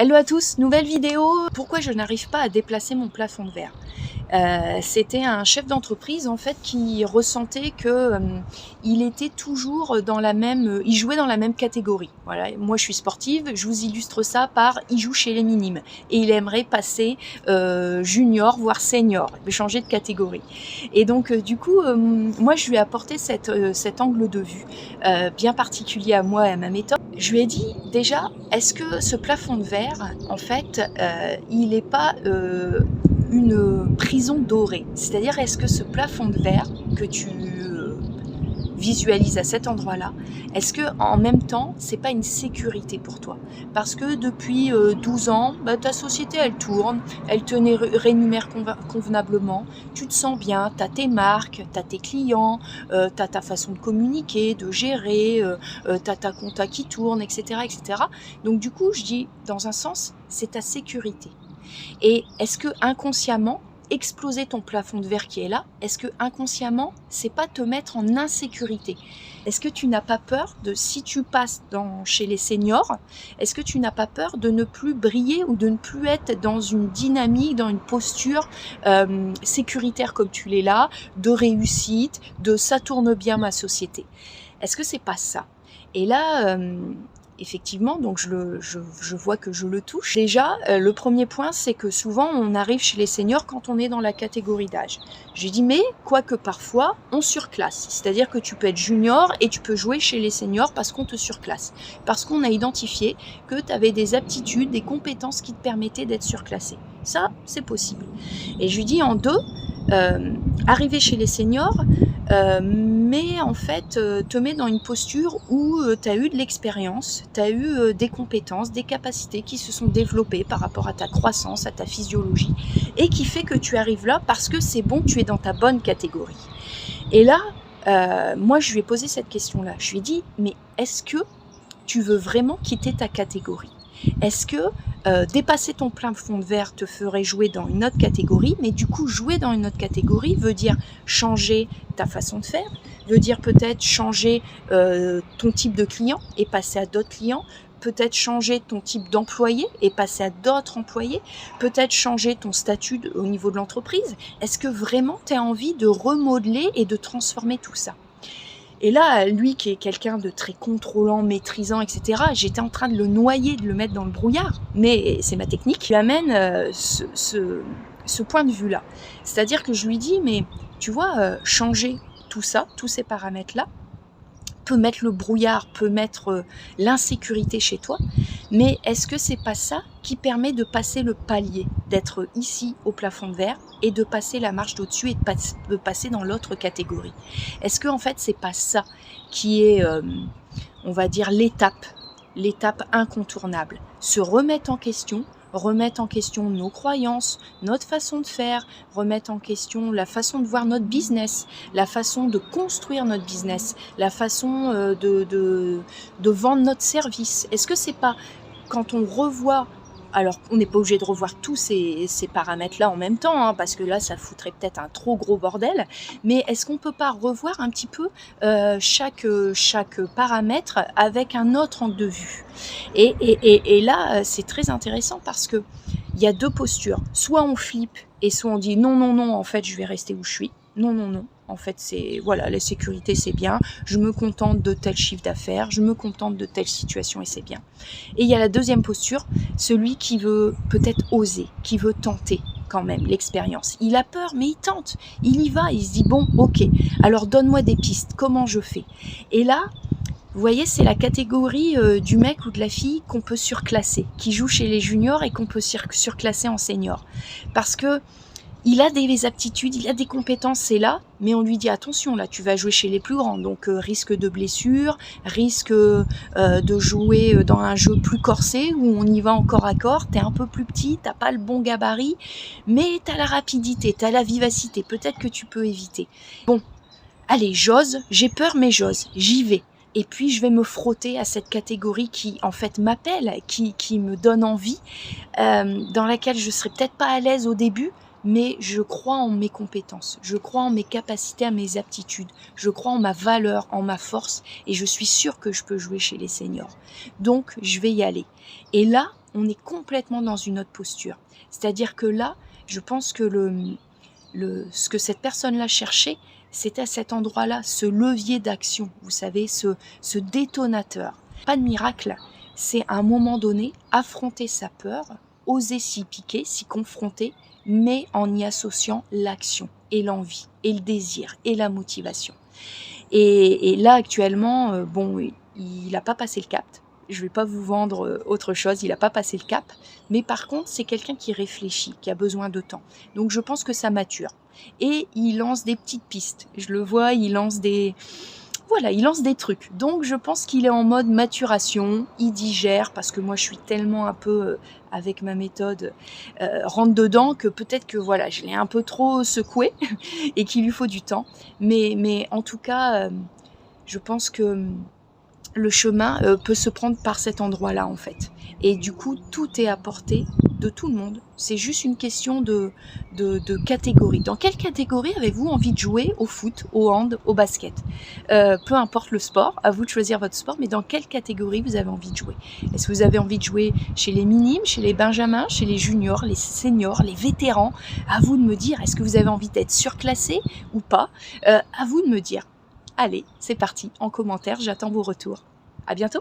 Hello à tous, nouvelle vidéo. Pourquoi je n'arrive pas à déplacer mon plafond de verre? C'était un chef d'entreprise en fait qui ressentait que il était toujours dans la même, il jouait dans la même catégorie. Voilà, moi je suis sportive, je vous illustre ça par il joue chez les minimes et il aimerait passer junior voire senior, il veut changer de catégorie. Et donc du coup, moi je lui ai apporté cet angle de vue bien particulier à moi et à ma méthode. Je lui ai dit déjà, est-ce que ce plafond de verre, en fait, il n'est pas une prison dorée? C'est-à-dire, est-ce que ce plafond de verre que tu visualises à cet endroit-là, est-ce que en même temps, c'est pas une sécurité pour toi? Parce que depuis 12 ans, ta société, elle tourne, elle te rémunère convenablement, tu te sens bien, tu as tes marques, tu as tes clients, tu as ta façon de communiquer, de gérer, tu as ta compta qui tourne, etc., etc. Donc du coup, je dis, dans un sens, c'est ta sécurité. Et est-ce que inconsciemment, exploser ton plafond de verre qui est là, est-ce que inconsciemment, c'est pas te mettre en insécurité? Est-ce que tu n'as pas peur de, si tu passes chez les seniors, est-ce que tu n'as pas peur de ne plus briller ou de ne plus être dans une dynamique, dans une posture sécuritaire comme tu l'es là, de réussite, de ça tourne bien ma société? Est-ce que c'est pas ça? Et là, effectivement, donc je vois que je le touche. Déjà, le premier point, c'est que souvent, on arrive chez les seniors quand on est dans la catégorie d'âge. J'ai dit, mais quoique parfois, on surclasse. C'est-à-dire que tu peux être junior et tu peux jouer chez les seniors parce qu'on te surclasse. Parce qu'on a identifié que tu avais des aptitudes, des compétences qui te permettaient d'être surclassé. Ça, c'est possible. Et je lui dis en deux, arriver chez les seniors, mais en fait te met dans une posture où tu as eu de l'expérience, tu as eu des compétences, des capacités qui se sont développées par rapport à ta croissance, à ta physiologie, et qui fait que tu arrives là parce que c'est bon, tu es dans ta bonne catégorie. Et là, moi je lui ai posé cette question-là, je lui ai dit, mais est-ce que tu veux vraiment quitter ta catégorie? Est-ce que dépasser ton plafond de verre te ferait jouer dans une autre catégorie? Mais du coup, jouer dans une autre catégorie veut dire changer ta façon de faire, veut dire peut-être changer ton type de client et passer à d'autres clients, peut-être changer ton type d'employé et passer à d'autres employés, peut-être changer ton statut au niveau de l'entreprise. Est-ce que vraiment tu as envie de remodeler et de transformer tout ça? Et là, lui qui est quelqu'un de très contrôlant, maîtrisant, etc., j'étais en train de le noyer, de le mettre dans le brouillard. Mais c'est ma technique qui amène ce point de vue-là. C'est-à-dire que je lui dis, mais tu vois, changer tout ça, tous ces paramètres-là, peut mettre le brouillard, peut mettre l'insécurité chez toi, mais est-ce que c'est pas ça qui permet de passer le palier, d'être ici au plafond de verre et de passer la marche d'au-dessus et de passer dans l'autre catégorie? Est-ce que en fait c'est pas ça qui est, on va dire, l'étape incontournable, se remettre en question nos croyances, notre façon de faire, remettre en question la façon de voir notre business, la façon de construire notre business, la façon de vendre notre service. Est-ce que c'est pas quand on revoit, alors on n'est pas obligé de revoir tous ces paramètres-là en même temps, hein, parce que là ça foutrait peut-être un trop gros bordel, mais est-ce qu'on peut pas revoir un petit peu chaque paramètre avec un autre angle de vue? Et là c'est très intéressant parce que il y a deux postures, soit on flippe et soit on dit non, en fait je vais rester où je suis, non, en fait c'est, voilà, la sécurité c'est bien, je me contente de tel chiffre d'affaires, je me contente de telle situation et c'est bien. Et il y a la deuxième posture, celui qui veut peut-être oser, qui veut tenter quand même l'expérience. Il a peur mais il tente, il y va, il se dit bon ok, alors donne-moi des pistes, comment je fais? Et là, vous voyez, c'est la catégorie du mec ou de la fille qu'on peut surclasser, qui joue chez les juniors et qu'on peut surclasser en senior. Parce que il a des aptitudes, il a des compétences, c'est là, mais on lui dit attention, là tu vas jouer chez les plus grands, donc risque de blessure, risque de jouer dans un jeu plus corsé où on y va en corps à corps, t'es un peu plus petit, t'as pas le bon gabarit, mais t'as la rapidité, t'as la vivacité, peut-être que tu peux éviter. Bon, allez, j'ose, j'ai peur mais j'ose, j'y vais. Et puis je vais me frotter à cette catégorie qui en fait m'appelle, qui me donne envie, dans laquelle je serai peut-être pas à l'aise au début, mais je crois en mes compétences, je crois en mes capacités, à mes aptitudes, je crois en ma valeur, en ma force, et je suis sûre que je peux jouer chez les seniors. Donc je vais y aller. Et là, on est complètement dans une autre posture. C'est-à-dire que là, je pense que ce que cette personne-là cherchait, c'est à cet endroit-là, ce levier d'action, vous savez, ce détonateur. Pas de miracle, c'est à un moment donné, affronter sa peur, oser s'y piquer, s'y confronter, mais en y associant l'action et l'envie, et le désir, et la motivation. Et là, actuellement, bon, il n'a pas passé le cap. Je ne vais pas vous vendre autre chose, il n'a pas passé le cap. Mais par contre, c'est quelqu'un qui réfléchit, qui a besoin de temps. Donc je pense que ça mature. Et il lance des petites pistes. Je le vois, il lance des... Voilà, il lance des trucs. Donc je pense qu'il est en mode maturation, il digère, parce que moi je suis tellement un peu, avec ma méthode, rentre dedans, que peut-être que voilà, je l'ai un peu trop secoué et qu'il lui faut du temps. Mais en tout cas, je pense que le chemin peut se prendre par cet endroit-là en fait. Et du coup, tout est à portée de tout le monde. C'est juste une question de catégorie. Dans quelle catégorie avez-vous envie de jouer au foot, au hand, au basket? Peu importe le sport, à vous de choisir votre sport, mais dans quelle catégorie vous avez envie de jouer? Est-ce que vous avez envie de jouer chez les minimes, chez les benjamins, chez les juniors, les seniors, les vétérans? À vous de me dire, est-ce que vous avez envie d'être surclassé ou pas? À vous de me dire. Allez, c'est parti, en commentaire, j'attends vos retours. À bientôt!